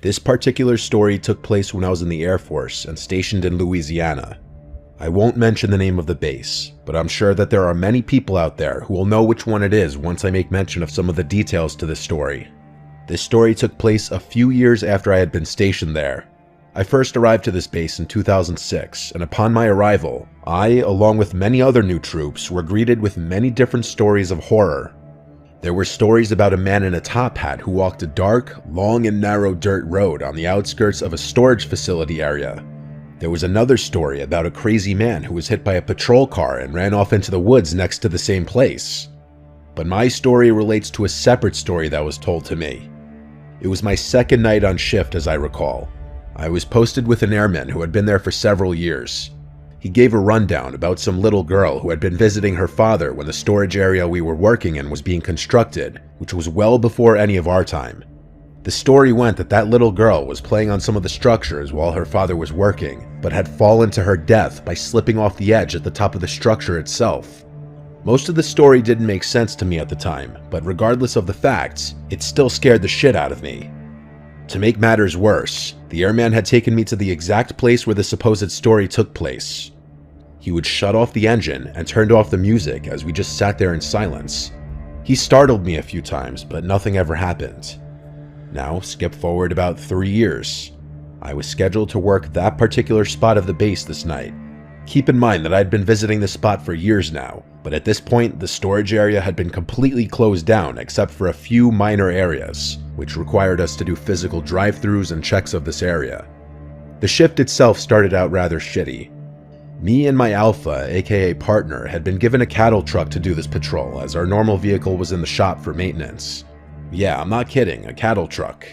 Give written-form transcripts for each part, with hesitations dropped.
This particular story took place when I was in the Air Force and stationed in Louisiana. I won't mention the name of the base, but I'm sure that there are many people out there who will know which one it is once I make mention of some of the details to this story. This story took place a few years after I had been stationed there. I first arrived to this base in 2006, and upon my arrival, I, along with many other new troops, were greeted with many different stories of horror. There were stories about a man in a top hat who walked a dark, long and narrow dirt road on the outskirts of a storage facility area. There was another story about a crazy man who was hit by a patrol car and ran off into the woods next to the same place. But my story relates to a separate story that was told to me. It was my second night on shift, as I recall. I was posted with an airman who had been there for several years. He gave a rundown about some little girl who had been visiting her father when the storage area we were working in was being constructed, which was well before any of our time. The story went that that little girl was playing on some of the structures while her father was working, but had fallen to her death by slipping off the edge at the top of the structure itself. Most of the story didn't make sense to me at the time, but regardless of the facts, it still scared the shit out of me. To make matters worse, the airman had taken me to the exact place where the supposed story took place. He would shut off the engine and turned off the music as we just sat there in silence. He startled me a few times, but nothing ever happened. Now, skip forward about 3 years. I was scheduled to work that particular spot of the base this night. Keep in mind that I'd been visiting this spot for years now, but at this point, the storage area had been completely closed down except for a few minor areas, which required us to do physical drive-thrus and checks of this area. The shift itself started out rather shitty. Me and my Alpha, aka partner, had been given a cattle truck to do this patrol, as our normal vehicle was in the shop for maintenance. Yeah, I'm not kidding, a cattle truck.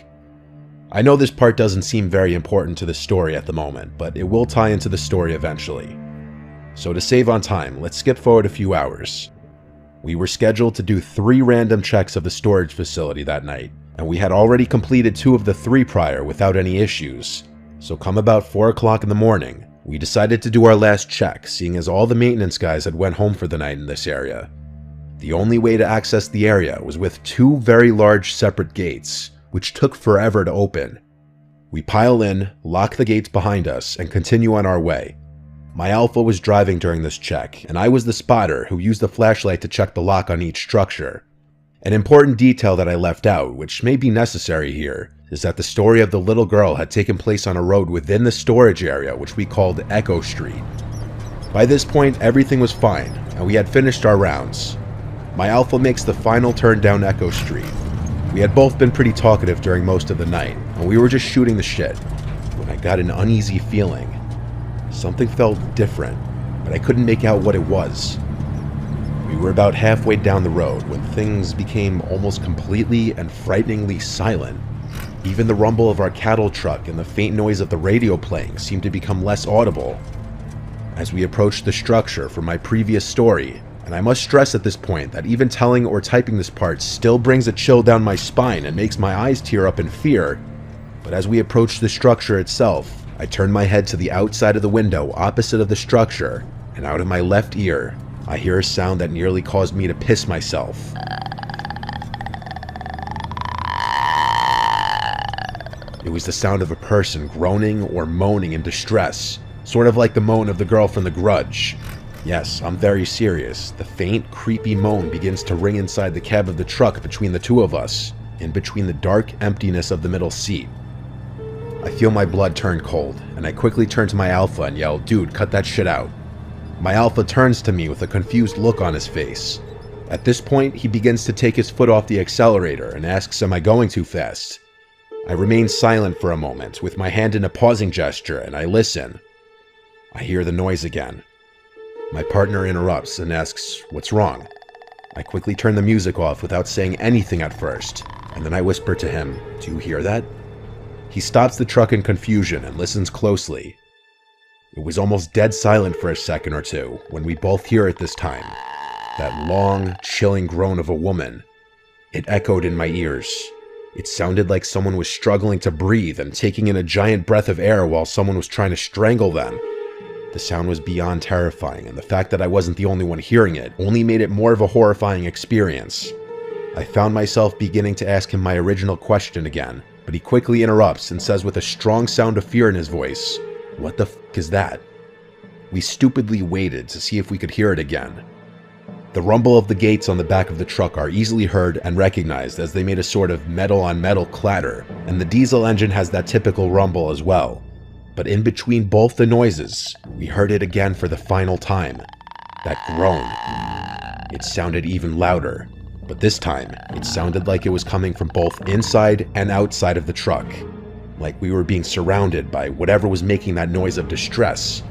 I know this part doesn't seem very important to the story at the moment, but it will tie into the story eventually. So to save on time, let's skip forward a few hours. We were scheduled to do 3 random checks of the storage facility that night, and we had already completed 2 of the 3 prior without any issues. So come about 4 o'clock in the morning, we decided to do our last check, seeing as all the maintenance guys had went home for the night in this area. The only way to access the area was with 2 very large separate gates, which took forever to open. We pile in, lock the gates behind us, and continue on our way. My Alpha was driving during this check, and I was the spotter who used the flashlight to check the lock on each structure. An important detail that I left out, which may be necessary here, is that the story of the little girl had taken place on a road within the storage area, which we called Echo Street. By this point, everything was fine, and we had finished our rounds. My Alpha makes the final turn down Echo Street. We had both been pretty talkative during most of the night, and we were just shooting the shit, when I got an uneasy feeling. Something felt different, but I couldn't make out what it was. We were about halfway down the road when things became almost completely and frighteningly silent. Even the rumble of our cattle truck and the faint noise of the radio playing seemed to become less audible. As we approached the structure from my previous story, and I must stress at this point that even telling or typing this part still brings a chill down my spine and makes my eyes tear up in fear, but as we approached the structure itself, I turned my head to the outside of the window opposite of the structure, and out of my left ear, I hear a sound that nearly caused me to piss myself. It was the sound of a person groaning or moaning in distress, sort of like the moan of the girl from The Grudge. Yes, I'm very serious. The faint, creepy moan begins to ring inside the cab of the truck between the 2 of us, in between the dark emptiness of the middle seat. I feel my blood turn cold, and I quickly turn to my Alpha and yell, "Dude, cut that shit out." My Alpha turns to me with a confused look on his face. At this point, he begins to take his foot off the accelerator and asks, "Am I going too fast?" I remain silent for a moment, with my hand in a pausing gesture, and I listen. I hear the noise again. My partner interrupts and asks, "What's wrong?" I quickly turn the music off without saying anything at first, and then I whisper to him, "Do you hear that?" He stops the truck in confusion and listens closely. It was almost dead silent for a second or two when we both hear it this time. That long, chilling groan of a woman. It echoed in my ears. It sounded like someone was struggling to breathe and taking in a giant breath of air while someone was trying to strangle them. The sound was beyond terrifying, and the fact that I wasn't the only one hearing it only made it more of a horrifying experience. I found myself beginning to ask him my original question again, but he quickly interrupts and says with a strong sound of fear in his voice, "What the f*** is that?" We stupidly waited to see if we could hear it again. The rumble of the gates on the back of the truck are easily heard and recognized as they made a sort of metal-on-metal clatter, and the diesel engine has that typical rumble as well. But in between both the noises, we heard it again for the final time. That groan. It sounded even louder, but this time it sounded like it was coming from both inside and outside of the truck, like we were being surrounded by whatever was making that noise of distress.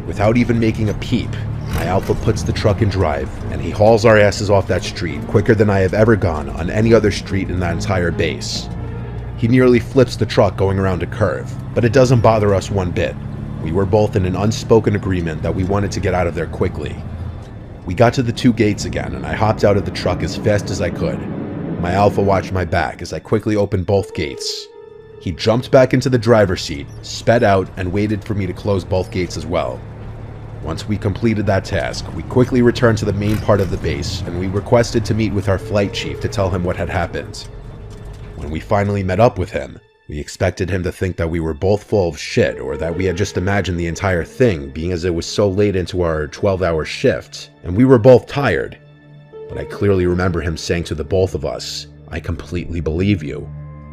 Without even making a peep, my Alpha puts the truck in drive, and he hauls our asses off that street quicker than I have ever gone on any other street in that entire base. He nearly flips the truck going around a curve, but it doesn't bother us one bit. We were both in an unspoken agreement that we wanted to get out of there quickly. We got to the 2 gates again, and I hopped out of the truck as fast as I could. My Alpha watched my back as I quickly opened both gates. He jumped back into the driver's seat, sped out, and waited for me to close both gates as well. Once we completed that task, we quickly returned to the main part of the base, and we requested to meet with our flight chief to tell him what had happened. When we finally met up with him, we expected him to think that we were both full of shit, or that we had just imagined the entire thing, being as it was so late into our 12-hour shift, and we were both tired. But I clearly remember him saying to the both of us, "I completely believe you."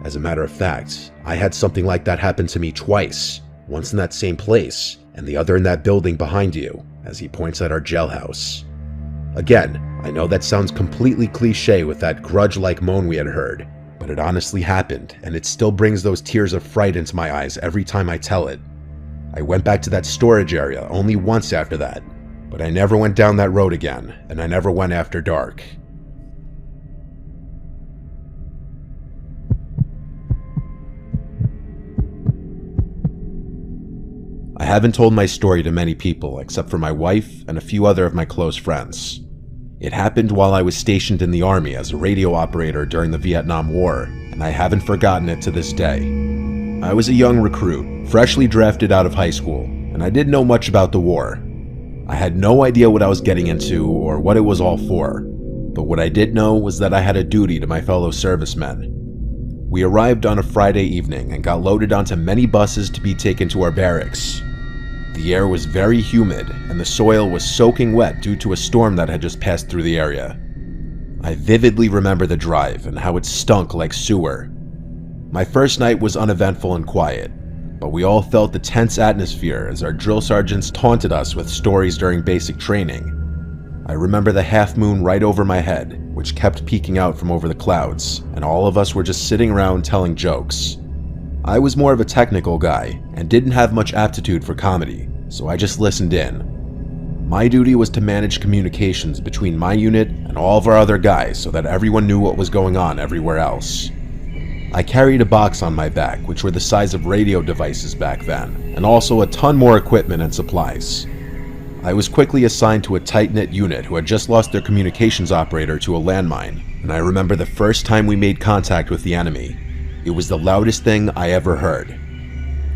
As a matter of fact, I had something like that happen to me twice, once in that same place, and the other in that building behind you, as he points at our jailhouse. Again, I know that sounds completely cliche with that grudge-like moan we had heard, but it honestly happened, and it still brings those tears of fright into my eyes every time I tell it. I went back to that storage area only once after that, but I never went down that road again, and I never went after dark. I haven't told my story to many people except for my wife and a few other of my close friends. It happened while I was stationed in the Army as a radio operator during the Vietnam War, and I haven't forgotten it to this day. I was a young recruit, freshly drafted out of high school, and I didn't know much about the war. I had no idea what I was getting into or what it was all for, but what I did know was that I had a duty to my fellow servicemen. We arrived on a Friday evening and got loaded onto many buses to be taken to our barracks. The air was very humid, and the soil was soaking wet due to a storm that had just passed through the area. I vividly remember the drive and how it stunk like sewer. My first night was uneventful and quiet, but we all felt the tense atmosphere as our drill sergeants taunted us with stories during basic training. I remember the half moon right over my head, which kept peeking out from over the clouds, and all of us were just sitting around telling jokes. I was more of a technical guy and didn't have much aptitude for comedy, so I just listened in. My duty was to manage communications between my unit and all of our other guys so that everyone knew what was going on everywhere else. I carried a box on my back, which were the size of radio devices back then, and also a ton more equipment and supplies. I was quickly assigned to a tight-knit unit who had just lost their communications operator to a landmine, and I remember the first time we made contact with the enemy. It was the loudest thing I ever heard.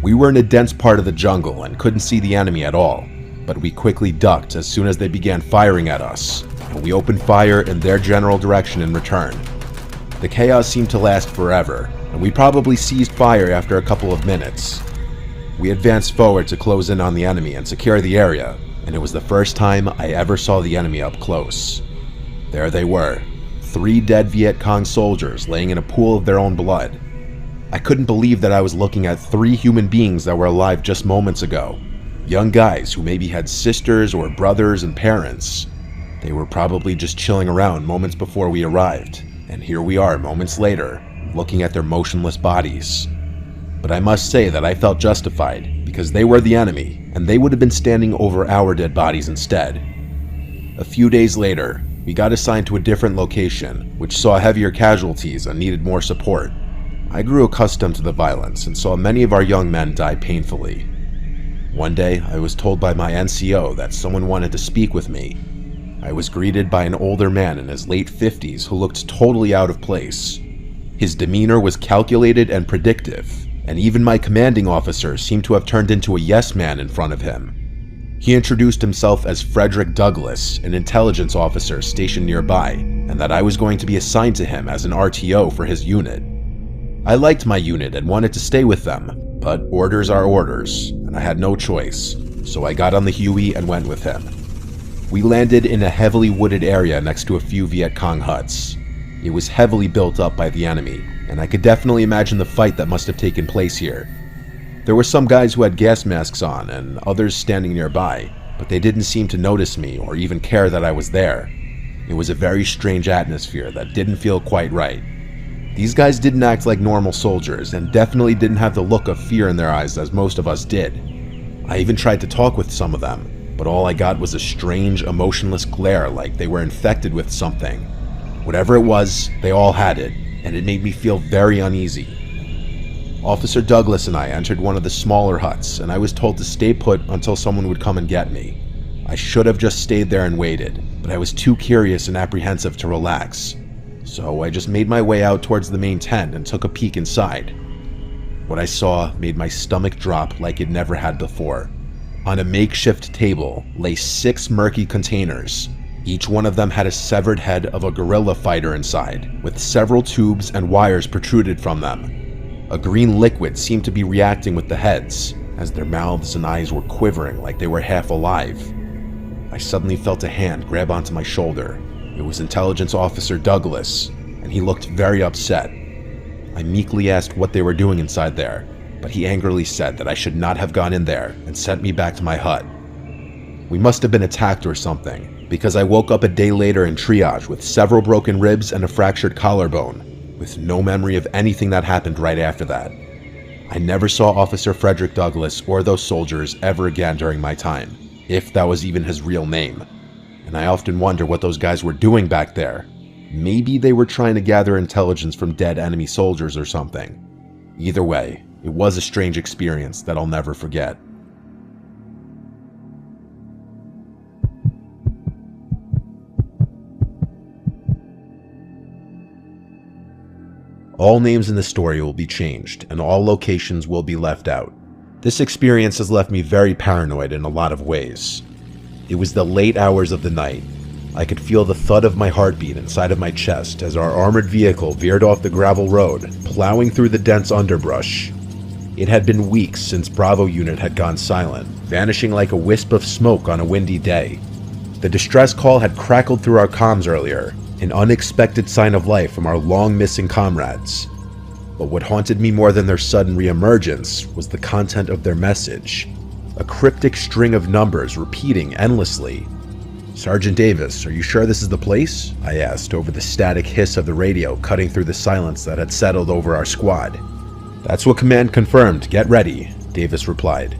We were in a dense part of the jungle and couldn't see the enemy at all, but we quickly ducked as soon as they began firing at us, and we opened fire in their general direction in return. The chaos seemed to last forever, and we probably ceased fire after a couple of minutes. We advanced forward to close in on the enemy and secure the area, and it was the first time I ever saw the enemy up close. There they were, 3 dead Viet Cong soldiers laying in a pool of their own blood. I couldn't believe that I was looking at 3 human beings that were alive just moments ago. Young guys who maybe had sisters or brothers and parents. They were probably just chilling around moments before we arrived, and here we are moments later, looking at their motionless bodies. But I must say that I felt justified, because they were the enemy, and they would have been standing over our dead bodies instead. A few days later, we got assigned to a different location, which saw heavier casualties and needed more support. I grew accustomed to the violence and saw many of our young men die painfully. One day, I was told by my NCO that someone wanted to speak with me. I was greeted by an older man in his late 50s who looked totally out of place. His demeanor was calculated and predictive, and even my commanding officer seemed to have turned into a yes man in front of him. He introduced himself as Frederick Douglass, an intelligence officer stationed nearby, and that I was going to be assigned to him as an RTO for his unit. I liked my unit and wanted to stay with them, but orders are orders, and I had no choice, so I got on the Huey and went with him. We landed in a heavily wooded area next to a few Viet Cong huts. It was heavily built up by the enemy, and I could definitely imagine the fight that must have taken place here. There were some guys who had gas masks on and others standing nearby, but they didn't seem to notice me or even care that I was there. It was a very strange atmosphere that didn't feel quite right. These guys didn't act like normal soldiers and definitely didn't have the look of fear in their eyes as most of us did. I even tried to talk with some of them, but all I got was a strange, emotionless glare like they were infected with something. Whatever it was, they all had it, and it made me feel very uneasy. Officer Douglas and I entered one of the smaller huts, and I was told to stay put until someone would come and get me. I should have just stayed there and waited, but I was too curious and apprehensive to relax. So I just made my way out towards the main tent and took a peek inside. What I saw made my stomach drop like it never had before. On a makeshift table lay 6 murky containers. Each one of them had a severed head of a guerrilla fighter inside, with several tubes and wires protruded from them. A green liquid seemed to be reacting with the heads, as their mouths and eyes were quivering like they were half alive. I suddenly felt a hand grab onto my shoulder. It was Intelligence Officer Douglas, and he looked very upset. I meekly asked what they were doing inside there, but he angrily said that I should not have gone in there and sent me back to my hut. We must have been attacked or something, because I woke up a day later in triage with several broken ribs and a fractured collarbone, with no memory of anything that happened right after that. I never saw Officer Frederick Douglass or those soldiers ever again during my time, if that was even his real name. And I often wonder what those guys were doing back there. Maybe they were trying to gather intelligence from dead enemy soldiers or something. Either way, it was a strange experience that I'll never forget. All names in the story will be changed, and all locations will be left out. This experience has left me very paranoid in a lot of ways. It was the late hours of the night. I could feel the thud of my heartbeat inside of my chest as our armored vehicle veered off the gravel road, plowing through the dense underbrush. It had been weeks since Bravo unit had gone silent, vanishing like a wisp of smoke on a windy day. The distress call had crackled through our comms earlier, an unexpected sign of life from our long-missing comrades. But what haunted me more than their sudden reemergence was the content of their message. A cryptic string of numbers repeating endlessly. "Sergeant Davis, are you sure this is the place?" I asked over the static hiss of the radio cutting through the silence that had settled over our squad. "That's what command confirmed. Get ready," Davis replied.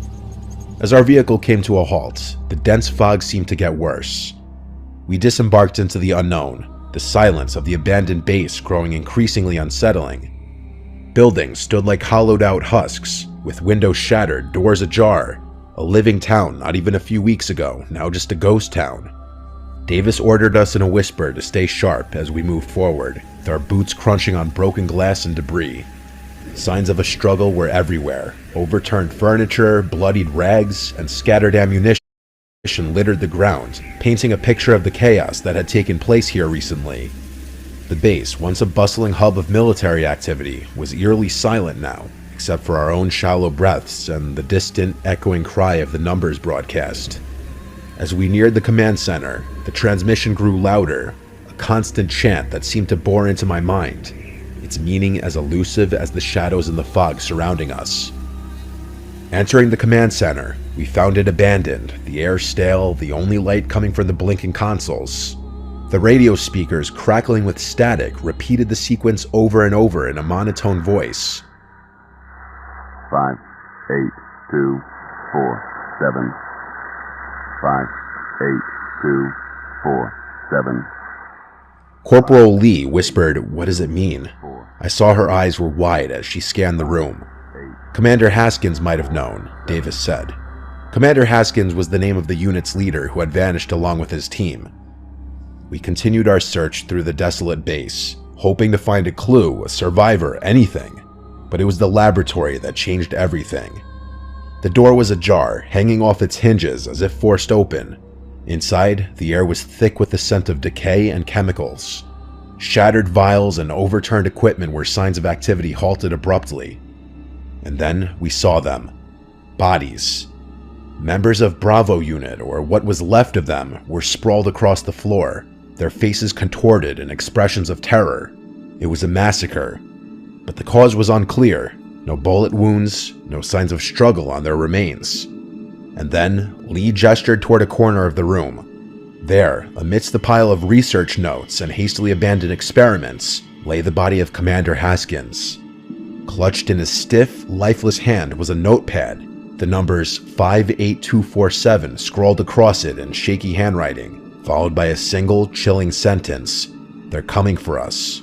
As our vehicle came to a halt, the dense fog seemed to get worse. We disembarked into the unknown, the silence of the abandoned base growing increasingly unsettling. Buildings stood like hollowed-out husks, with windows shattered, doors ajar. A living town not even a few weeks ago, now just a ghost town. Davis ordered us in a whisper to stay sharp as we moved forward, with our boots crunching on broken glass and debris. Signs of a struggle were everywhere. Overturned furniture, bloodied rags, and scattered ammunition littered the ground, painting a picture of the chaos that had taken place here recently. The base, once a bustling hub of military activity, was eerily silent now, except for our own shallow breaths and the distant, echoing cry of the numbers broadcast. As we neared the command center, the transmission grew louder, a constant chant that seemed to bore into my mind, its meaning as elusive as the shadows in the fog surrounding us. Entering the command center, we found it abandoned, the air stale, the only light coming from the blinking consoles. The radio speakers, crackling with static, repeated the sequence over and over in a monotone voice. 5, 8, 2, 4, 7. 5, 8, 2, 4, 7. Corporal Lee whispered, "What does it mean?" I saw her eyes were wide as she scanned the room. "Commander Haskins might have known," Davis said. Commander Haskins was the name of the unit's leader who had vanished along with his team. We continued our search through the desolate base, hoping to find a clue, a survivor, anything. But it was the laboratory that changed everything. The door was ajar, hanging off its hinges as if forced open. Inside, the air was thick with the scent of decay and chemicals. Shattered vials and overturned equipment were signs of activity halted abruptly. And then we saw them. Bodies. Members of Bravo Unit, or what was left of them, were sprawled across the floor, their faces contorted in expressions of terror. It was a massacre, but the cause was unclear. No bullet wounds, no signs of struggle on their remains. And then Lee gestured toward a corner of the room. There, amidst the pile of research notes and hastily abandoned experiments, lay the body of Commander Haskins. Clutched in his stiff, lifeless hand was a notepad, the numbers 58247 scrawled across it in shaky handwriting, followed by a single, chilling sentence: "They're coming for us."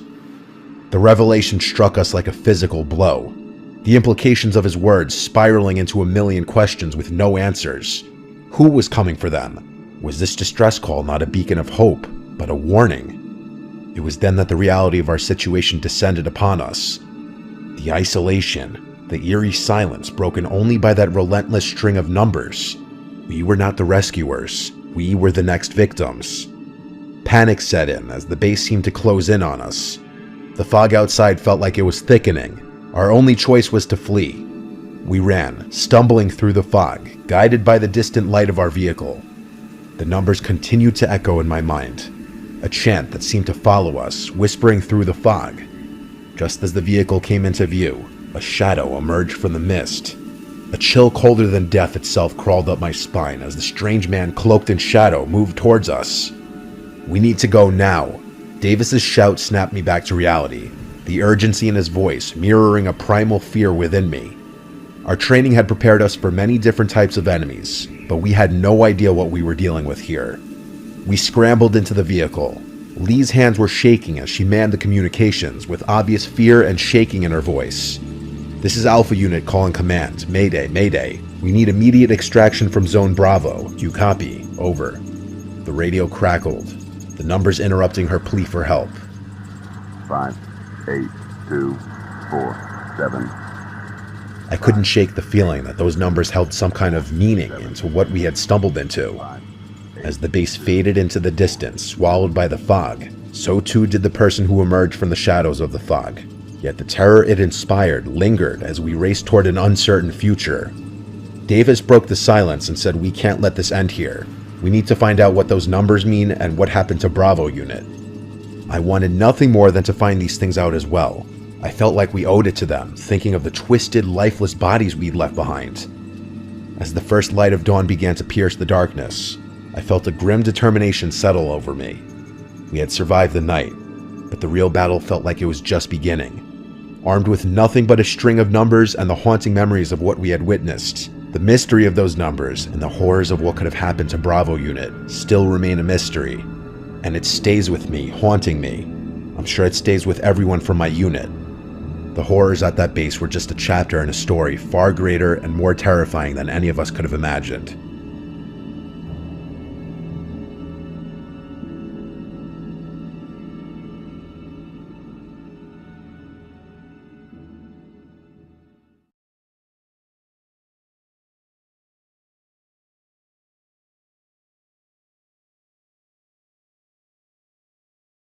The revelation struck us like a physical blow, the implications of his words spiraling into a million questions with no answers. Who was coming for them? Was this distress call not a beacon of hope, but a warning? It was then that the reality of our situation descended upon us. The isolation, the eerie silence broken only by that relentless string of numbers. We were not the rescuers. We were the next victims. Panic set in as the base seemed to close in on us. The fog outside felt like it was thickening. Our only choice was to flee. We ran, stumbling through the fog, guided by the distant light of our vehicle. The numbers continued to echo in my mind, a chant that seemed to follow us, whispering through the fog. Just as the vehicle came into view, a shadow emerged from the mist. A chill colder than death itself crawled up my spine as the strange man cloaked in shadow moved towards us. "We need to go now." Davis's shout snapped me back to reality, the urgency in his voice mirroring a primal fear within me. Our training had prepared us for many different types of enemies, but we had no idea what we were dealing with here. We scrambled into the vehicle. Lee's hands were shaking as she manned the communications, with obvious fear and shaking in her voice. "This is Alpha Unit calling command. Mayday, Mayday. We need immediate extraction from Zone Bravo. You copy? Over." The radio crackled, the numbers interrupting her plea for help. 58247. I couldn't shake the feeling that those numbers held some kind of meaning into what we had stumbled into. As the base faded into the distance, swallowed by the fog, so too did the person who emerged from the shadows of the fog. Yet the terror it inspired lingered as we raced toward an uncertain future. Davis broke the silence and said, "We can't let this end here. We need to find out what those numbers mean and what happened to Bravo Unit." I wanted nothing more than to find these things out as well. I felt like we owed it to them, thinking of the twisted, lifeless bodies we'd left behind. As the first light of dawn began to pierce the darkness, I felt a grim determination settle over me. We had survived the night, but the real battle felt like it was just beginning. Armed with nothing but a string of numbers and the haunting memories of what we had witnessed, the mystery of those numbers and the horrors of what could have happened to Bravo Unit still remain a mystery. And it stays with me, haunting me. I'm sure it stays with everyone from my unit. The horrors at that base were just a chapter in a story far greater and more terrifying than any of us could have imagined.